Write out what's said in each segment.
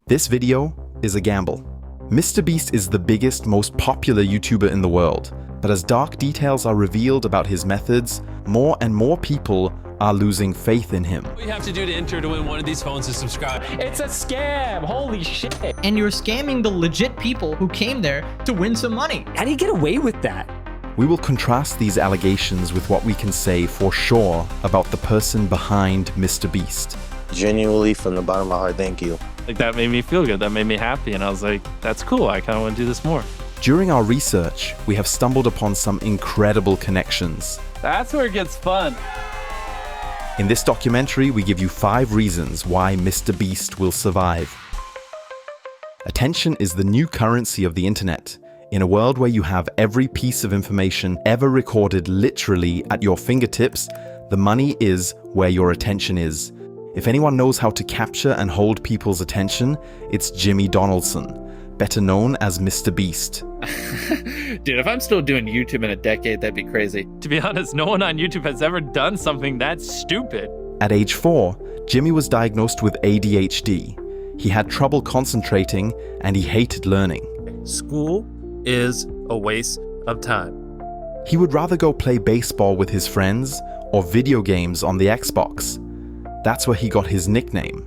This video is a gamble. MrBeast is the biggest, most popular YouTuber in the world, but as dark details are revealed about his methods, more and more people are losing faith in him. All you have to do to enter to win one of these phones is subscribe. It's a scam! Holy shit! And you're scamming the legit people who came there to win some money. How do you get away with that? We will contrast these allegations with what we can say for sure about the person behind MrBeast. Genuinely, from the bottom of my heart, thank you. Like, that made me feel good. That made me happy. And I was like, that's cool. I kind of want to do this more. During our research, we have stumbled upon some incredible connections. That's where it gets fun. In this documentary, we give you 5 reasons why MrBeast will survive. Attention is the new currency of the internet. In a world where you have every piece of information ever recorded literally at your fingertips, the money is where your attention is. If anyone knows how to capture and hold people's attention, it's Jimmy Donaldson, better known as MrBeast. Dude, if I'm still doing YouTube in a decade, that'd be crazy. To be honest, no one on YouTube has ever done something that stupid. At age 4, Jimmy was diagnosed with ADHD. He had trouble concentrating and he hated learning. School is a waste of time. He would rather go play baseball with his friends or video games on the Xbox. That's where he got his nickname.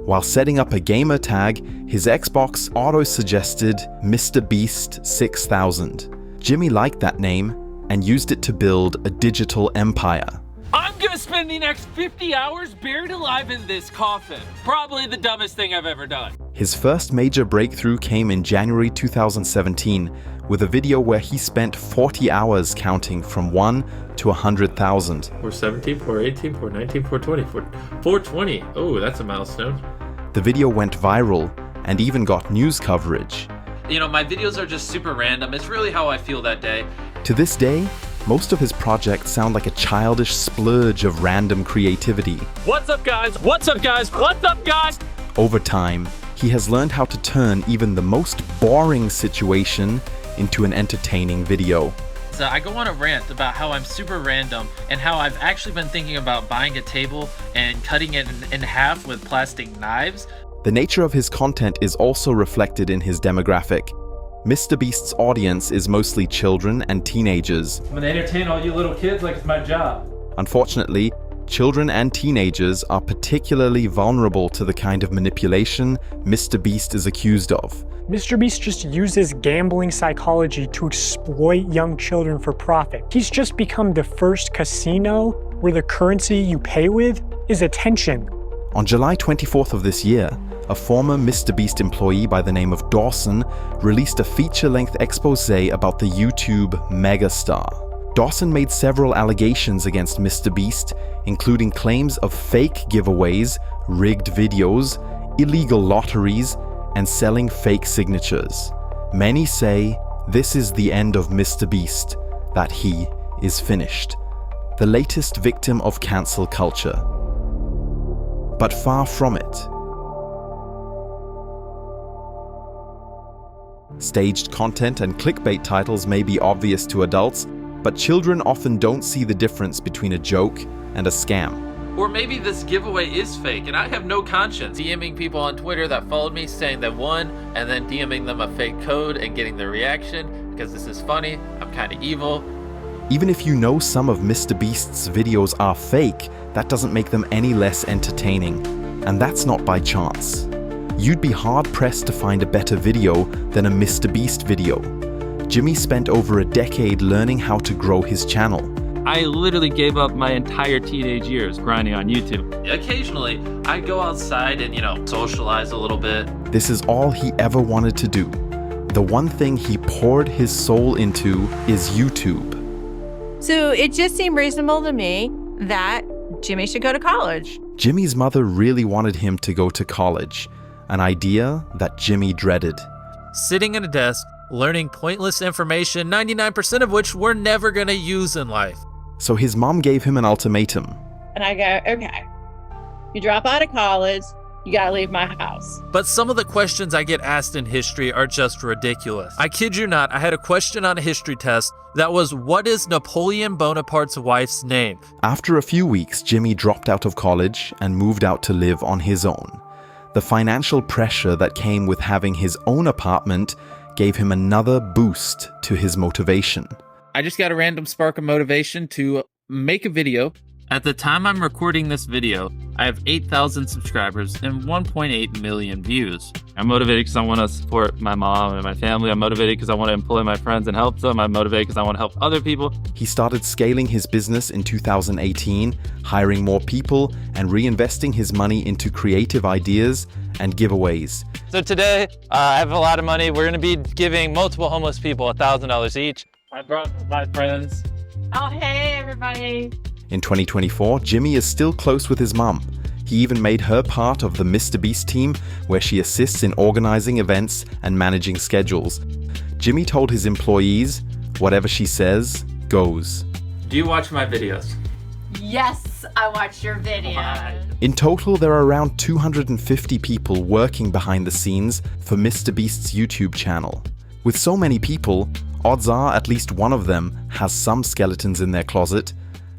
While setting up a gamer tag, his Xbox auto-suggested MrBeast 6000. Jimmy liked that name and used it to build a digital empire. I'm gonna spend the next 50 hours buried alive in this coffin. Probably the dumbest thing I've ever done. His first major breakthrough came in January 2017 with a video where he spent 40 hours counting from 1 to 100,000. 417, 418, 419, 420, 420. Oh, that's a milestone. The video went viral and even got news coverage. You know, my videos are just super random. It's really how I feel that day. To this day, most of his projects sound like a childish splurge of random creativity. What's up, guys? What's up, guys? What's up, guys? Over time, he has learned how to turn even the most boring situation into an entertaining video. So I go on a rant about how I'm super random and how I've actually been thinking about buying a table and cutting it in half with plastic knives. The nature of his content is also reflected in his demographic. MrBeast's audience is mostly children and teenagers. I'm gonna entertain all you little kids like it's my job. Unfortunately, children and teenagers are particularly vulnerable to the kind of manipulation MrBeast is accused of. MrBeast just uses gambling psychology to exploit young children for profit. He's just become the first casino where the currency you pay with is attention. On July 24th of this year, a former MrBeast employee by the name of Dawson released a feature-length expose about the YouTube megastar. Dawson made several allegations against MrBeast, including claims of fake giveaways, rigged videos, illegal lotteries, and selling fake signatures. Many say this is the end of MrBeast, that he is finished, the latest victim of cancel culture. But far from it. Staged content and clickbait titles may be obvious to adults, but children often don't see the difference between a joke and a scam. Or maybe this giveaway is fake and I have no conscience. DMing people on Twitter that followed me saying they won and then DMing them a fake code and getting their reaction because this is funny, I'm kind of evil. Even if you know some of MrBeast's videos are fake, that doesn't make them any less entertaining. And that's not by chance. You'd be hard-pressed to find a better video than a MrBeast video. Jimmy spent over a decade learning how to grow his channel. I literally gave up my entire teenage years grinding on YouTube. Occasionally, I go outside and, socialize a little bit. This is all he ever wanted to do. The one thing he poured his soul into is YouTube. So it just seemed reasonable to me that Jimmy should go to college. Jimmy's mother really wanted him to go to college, an idea that Jimmy dreaded. Sitting at a desk, learning pointless information, 99% of which we're never gonna use in life. So his mom gave him an ultimatum. And I go, okay, you drop out of college, you gotta leave my house. But some of the questions I get asked in history are just ridiculous. I kid you not, I had a question on a history test that was, what is Napoleon Bonaparte's wife's name? After a few weeks, Jimmy dropped out of college and moved out to live on his own. The financial pressure that came with having his own apartment gave him another boost to his motivation. I just got a random spark of motivation to make a video. At the time I'm recording this video, I have 8,000 subscribers and 1.8 million views. I'm motivated because I want to support my mom and my family. I'm motivated because I want to employ my friends and help them. I'm motivated because I want to help other people. He started scaling his business in 2018, hiring more people and reinvesting his money into creative ideas and giveaways. So today, I have a lot of money. We're going to be giving multiple homeless people $1,000 each. I brought my friends. Oh, hey, everybody. In 2024, Jimmy is still close with his mom. He even made her part of the MrBeast team, where she assists in organizing events and managing schedules. Jimmy told his employees, whatever she says, goes. Do you watch my videos? Yes, I watched your video. In total, there are around 250 people working behind the scenes for MrBeast's YouTube channel. With so many people, odds are at least one of them has some skeletons in their closet.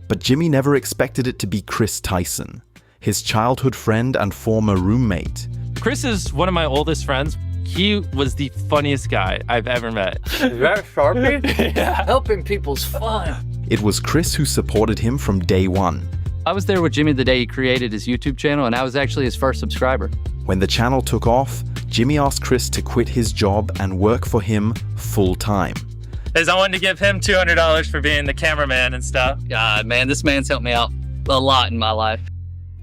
But Jimmy never expected it to be Kris Tyson, his childhood friend and former roommate. Kris is one of my oldest friends. He was the funniest guy I've ever met. Is that Sharpie? Yeah. Helping people's fun. It was Kris who supported him from day one. I was there with Jimmy the day he created his YouTube channel, and I was actually his first subscriber. When the channel took off, Jimmy asked Kris to quit his job and work for him full time. Is I wanted to give him $200 for being the cameraman and stuff. God, man, this man's helped me out a lot in my life.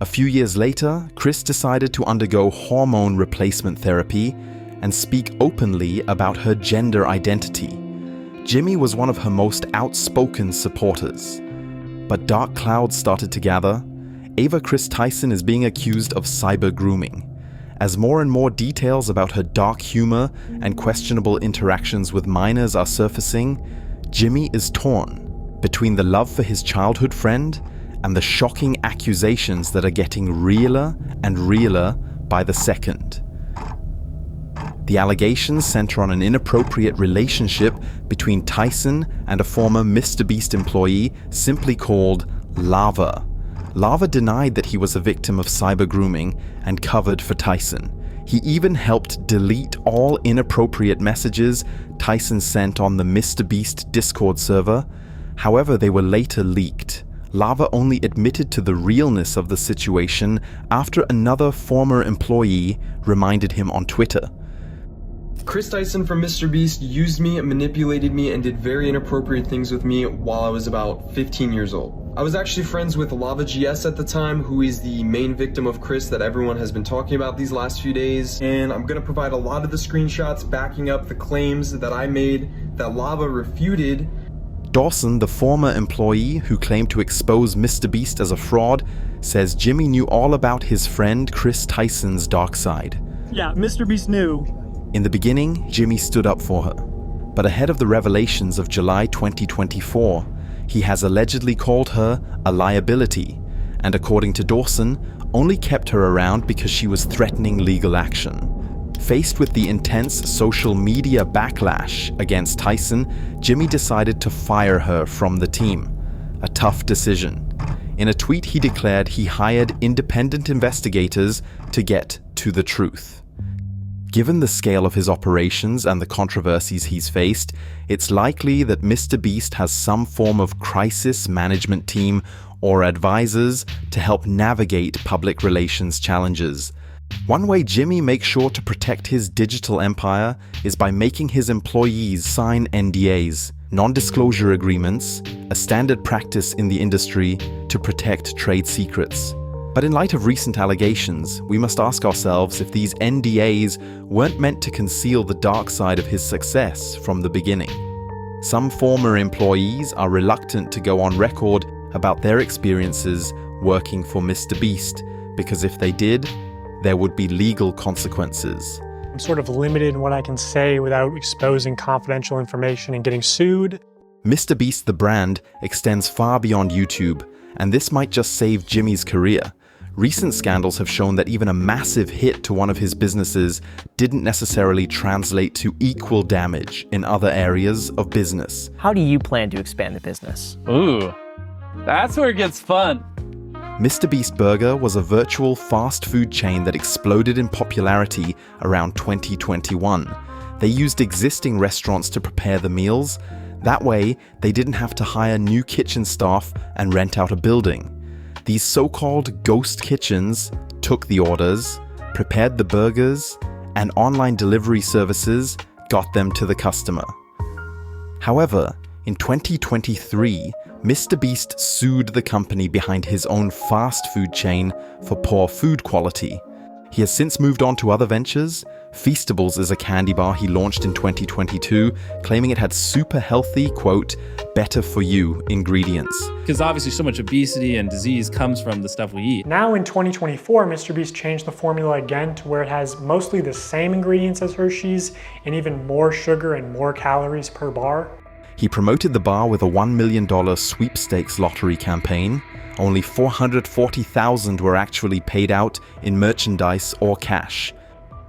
A few years later, Kris decided to undergo hormone replacement therapy and speak openly about her gender identity. Jimmy was one of her most outspoken supporters. But dark clouds started to gather. Ava Kris Tyson is being accused of cyber grooming. As more and more details about her dark humor and questionable interactions with minors are surfacing, Jimmy is torn between the love for his childhood friend and the shocking accusations that are getting realer and realer by the second. The allegations center on an inappropriate relationship between Tyson and a former MrBeast employee simply called Lava. Lava denied that he was a victim of cyber grooming and covered for Tyson. He even helped delete all inappropriate messages Tyson sent on the MrBeast Discord server. However, they were later leaked. Lava only admitted to the realness of the situation after another former employee reminded him on Twitter. Kris Tyson from MrBeast used me, manipulated me, and did very inappropriate things with me while I was about 15 years old. I was actually friends with 𝗲𝗛𝗡𝗔𝗡 at the time, who is the main victim of Kris that everyone has been talking about these last few days, and I'm going to provide a lot of the screenshots backing up the claims that I made that Lava refuted. Dawson, the former employee who claimed to expose MrBeast as a fraud, says Jimmy knew all about his friend Kris Tyson's dark side. Yeah, MrBeast knew. In the beginning, Jimmy stood up for her. But ahead of the revelations of July 2024, he has allegedly called her a liability, and according to Dawson, only kept her around because she was threatening legal action. Faced with the intense social media backlash against Tyson, Jimmy decided to fire her from the team. A tough decision. In a tweet, he declared he hired independent investigators to get to the truth. Given the scale of his operations and the controversies he's faced, it's likely that MrBeast has some form of crisis management team or advisors to help navigate public relations challenges. One way Jimmy makes sure to protect his digital empire is by making his employees sign NDAs, non-disclosure agreements, a standard practice in the industry to protect trade secrets. But in light of recent allegations, we must ask ourselves if these NDAs weren't meant to conceal the dark side of his success from the beginning. Some former employees are reluctant to go on record about their experiences working for MrBeast, because if they did, there would be legal consequences. I'm sort of limited in what I can say without exposing confidential information and getting sued. MrBeast the brand extends far beyond YouTube, and this might just save Jimmy's career. Recent scandals have shown that even a massive hit to one of his businesses didn't necessarily translate to equal damage in other areas of business. How do you plan to expand the business? Ooh, that's where it gets fun. MrBeast Burger was a virtual fast food chain that exploded in popularity around 2021. They used existing restaurants to prepare the meals. That way, they didn't have to hire new kitchen staff and rent out a building. These so-called ghost kitchens took the orders, prepared the burgers, and online delivery services got them to the customer. However, in 2023, MrBeast sued the company behind his own fast food chain for poor food quality. He has since moved on to other ventures. Feastables is a candy bar he launched in 2022, claiming it had super healthy, quote, better for you ingredients. Because obviously so much obesity and disease comes from the stuff we eat. Now in 2024, MrBeast changed the formula again to where it has mostly the same ingredients as Hershey's and even more sugar and more calories per bar. He promoted the bar with a $1 million sweepstakes lottery campaign. Only $440,000 were actually paid out in merchandise or cash.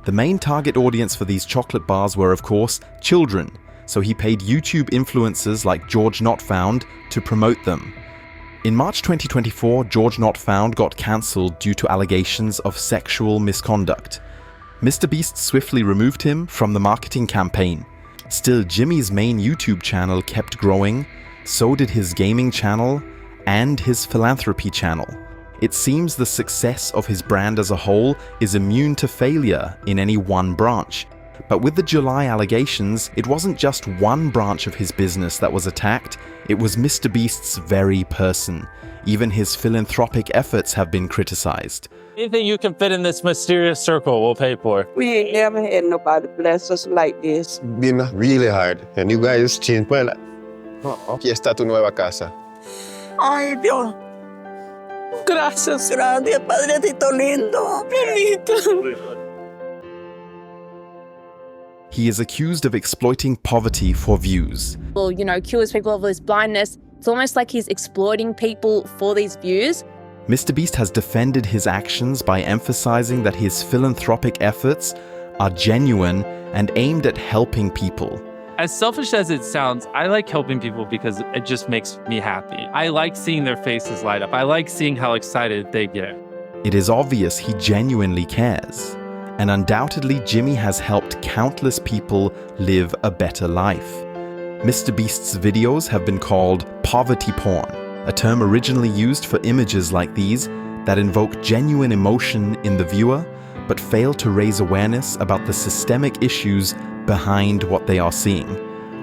The main target audience for these chocolate bars were, of course, children, so he paid YouTube influencers like George Not Found to promote them. In March 2024, George Not Found got cancelled due to allegations of sexual misconduct. MrBeast swiftly removed him from the marketing campaign. Still, Jimmy's main YouTube channel kept growing, so did his gaming channel and his philanthropy channel. It seems the success of his brand as a whole is immune to failure in any one branch. But with the July allegations, it wasn't just one branch of his business that was attacked, it was MrBeast's very person. Even his philanthropic efforts have been criticized. Anything you can fit in this mysterious circle, we'll pay for. We ain't never had nobody bless us like this. Been really hard, and you guys changed. Well, aquí está tu nueva casa. Ay, Dios. Gracias, Padrecito lindo. He is accused of exploiting poverty for views. Well, cures people of this blindness. It's almost like he's exploiting people for these views. MrBeast has defended his actions by emphasizing that his philanthropic efforts are genuine and aimed at helping people. As selfish as it sounds, I like helping people because it just makes me happy. I like seeing their faces light up. I like seeing how excited they get. It is obvious he genuinely cares. And undoubtedly, Jimmy has helped countless people live a better life. MrBeast's videos have been called poverty porn, a term originally used for images like these that invoke genuine emotion in the viewer, but fail to raise awareness about the systemic issues behind what they are seeing.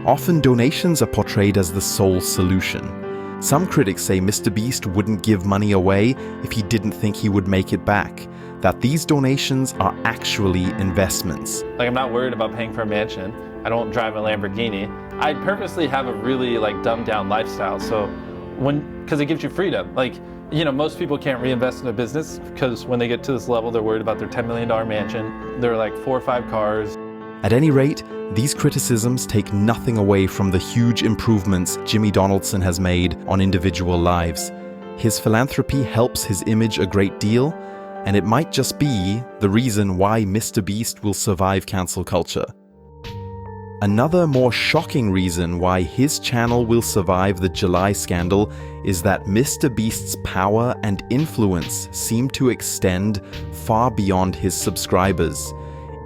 Often donations are portrayed as the sole solution. Some critics say MrBeast wouldn't give money away if he didn't think he would make it back, that these donations are actually investments. Like, I'm not worried about paying for a mansion. I don't drive a Lamborghini. I purposely have a really dumbed down lifestyle, so because it gives you freedom. Most people can't reinvest in a business because when they get to this level, they're worried about their $10 million mansion. They're 4 or 5 cars. At any rate, these criticisms take nothing away from the huge improvements Jimmy Donaldson has made on individual lives. His philanthropy helps his image a great deal, and it might just be the reason why MrBeast will survive cancel culture. Another more shocking reason why his channel will survive the July scandal is that MrBeast's power and influence seem to extend far beyond his subscribers,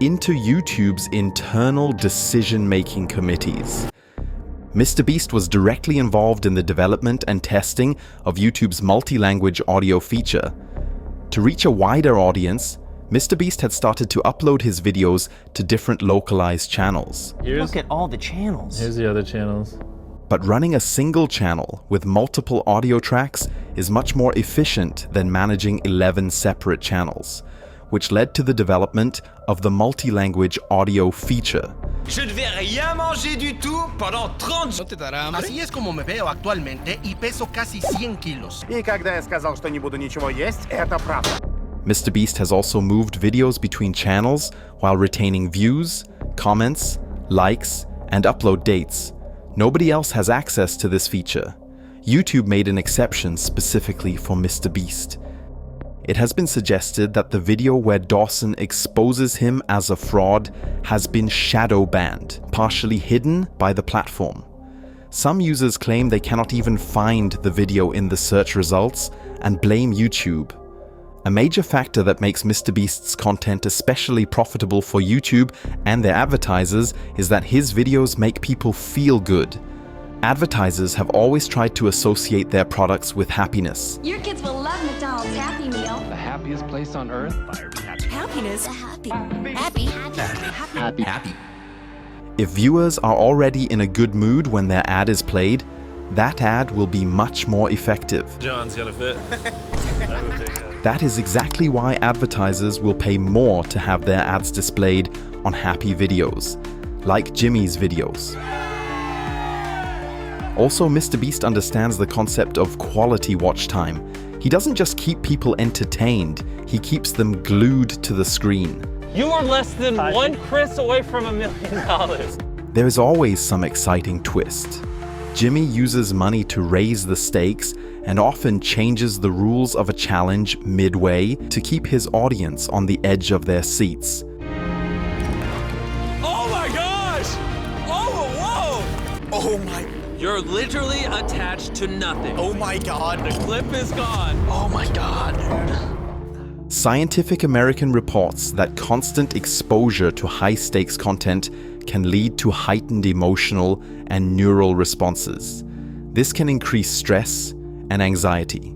into YouTube's internal decision-making committees. MrBeast was directly involved in the development and testing of YouTube's multi-language audio feature. To reach a wider audience, MrBeast had started to upload his videos to different localized channels. Look at all the channels. Here's the other channels. But running a single channel with multiple audio tracks is much more efficient than managing 11 separate channels, which led to the development of the multi-language audio feature. Je ne vais rien manger du tout pendant 30 jours. Así es como me veo actualmente y peso casi 100 kilos. И когда я сказал, что не буду ничего есть, это правда. MrBeast has also moved videos between channels while retaining views, comments, likes, and upload dates. Nobody else has access to this feature. YouTube made an exception specifically for MrBeast. It has been suggested that the video where Dawson exposes him as a fraud has been shadow banned, partially hidden by the platform. Some users claim they cannot even find the video in the search results and blame YouTube. A major factor that makes MrBeast's content especially profitable for YouTube and their advertisers is that his videos make people feel good. Advertisers have always tried to associate their products with happiness. Your kids will love McDonald's Happy Meal. The happiest place on earth? Happiness. Happy. If viewers are already in a good mood when their ad is played, that ad will be much more effective. John's gonna fit. That is exactly why advertisers will pay more to have their ads displayed on happy videos, like Jimmy's videos. Also, MrBeast understands the concept of quality watch time. He doesn't just keep people entertained, he keeps them glued to the screen. You are less than one Kris away from $1 million. There is always some exciting twist. Jimmy uses money to raise the stakes and often changes the rules of a challenge midway to keep his audience on the edge of their seats. Oh my gosh! Oh, whoa! Oh my... You're literally attached to nothing. Oh my god. The clip is gone. Oh my god, dude. Scientific American reports that constant exposure to high-stakes content can lead to heightened emotional and neural responses. This can increase stress and anxiety.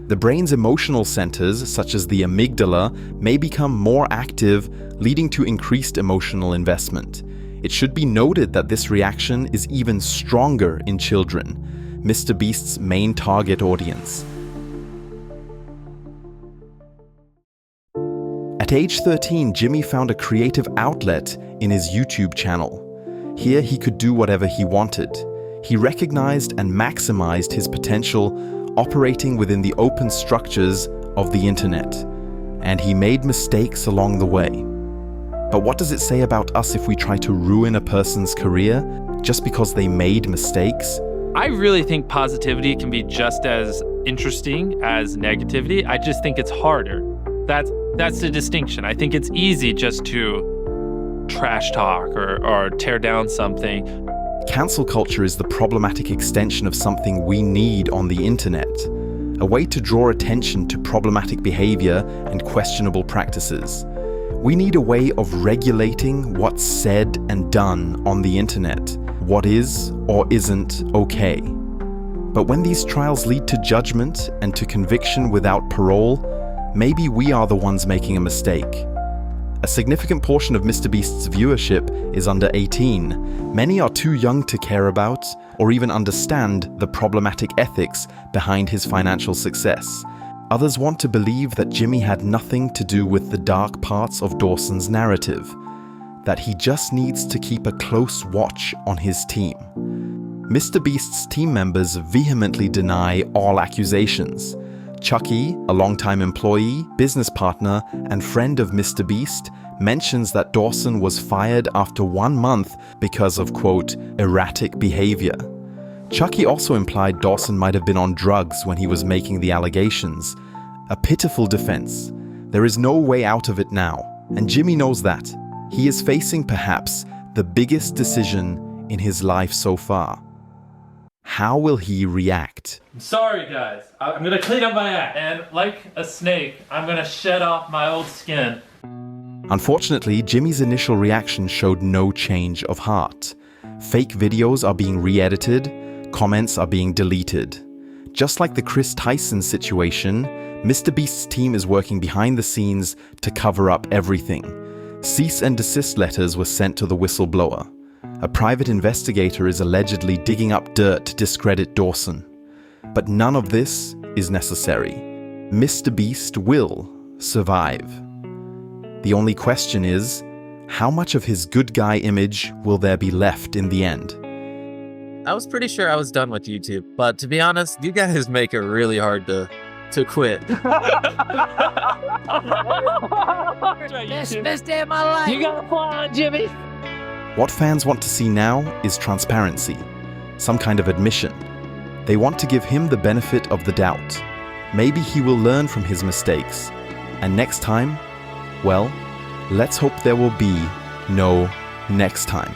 The brain's emotional centers, such as the amygdala, may become more active, leading to increased emotional investment. It should be noted that this reaction is even stronger in children, MrBeast's main target audience. At age 13, Jimmy found a creative outlet in his YouTube channel. Here he could do whatever he wanted. He recognized and maximized his potential, operating within the open structures of the internet. And he made mistakes along the way. But what does it say about us if we try to ruin a person's career just because they made mistakes? I really think positivity can be just as interesting as negativity. I just think it's harder. That's the distinction. I think it's easy just to trash talk or tear down something. Cancel culture is the problematic extension of something we need on the internet, a way to draw attention to problematic behavior and questionable practices. We need a way of regulating what's said and done on the internet, what is or isn't okay. But when these trials lead to judgment and to conviction without parole, maybe we are the ones making a mistake. A significant portion of MrBeast's viewership is under 18. Many are too young to care about or even understand the problematic ethics behind his financial success. Others want to believe that Jimmy had nothing to do with the dark parts of Dawson's narrative, that he just needs to keep a close watch on his team. MrBeast's team members vehemently deny all accusations. Chucky, a longtime employee, business partner, and friend of MrBeast, mentions that Dawson was fired after 1 month because of, quote, erratic behavior. Chucky also implied Dawson might have been on drugs when he was making the allegations. A pitiful defense. There is no way out of it now, and Jimmy knows that. He is facing perhaps the biggest decision in his life so far. How will he react? I'm sorry, guys. I'm gonna clean up my act, and like a snake, I'm gonna shed off my old skin. Unfortunately, Jimmy's initial reaction showed no change of heart. Fake videos are being re-edited, comments are being deleted. Just like the Kris Tyson situation, MrBeast's team is working behind the scenes to cover up everything. Cease and desist letters were sent to the whistleblower. A private investigator is allegedly digging up dirt to discredit Dawson. But none of this is necessary. MrBeast will survive. The only question is, how much of his good guy image will there be left in the end? I was pretty sure I was done with YouTube, but to be honest, you guys make it really hard to quit. Best day of my life. You got a plan, Jimmy. What fans want to see now is transparency, some kind of admission. They want to give him the benefit of the doubt. Maybe he will learn from his mistakes. And next time, well, let's hope there will be no next time.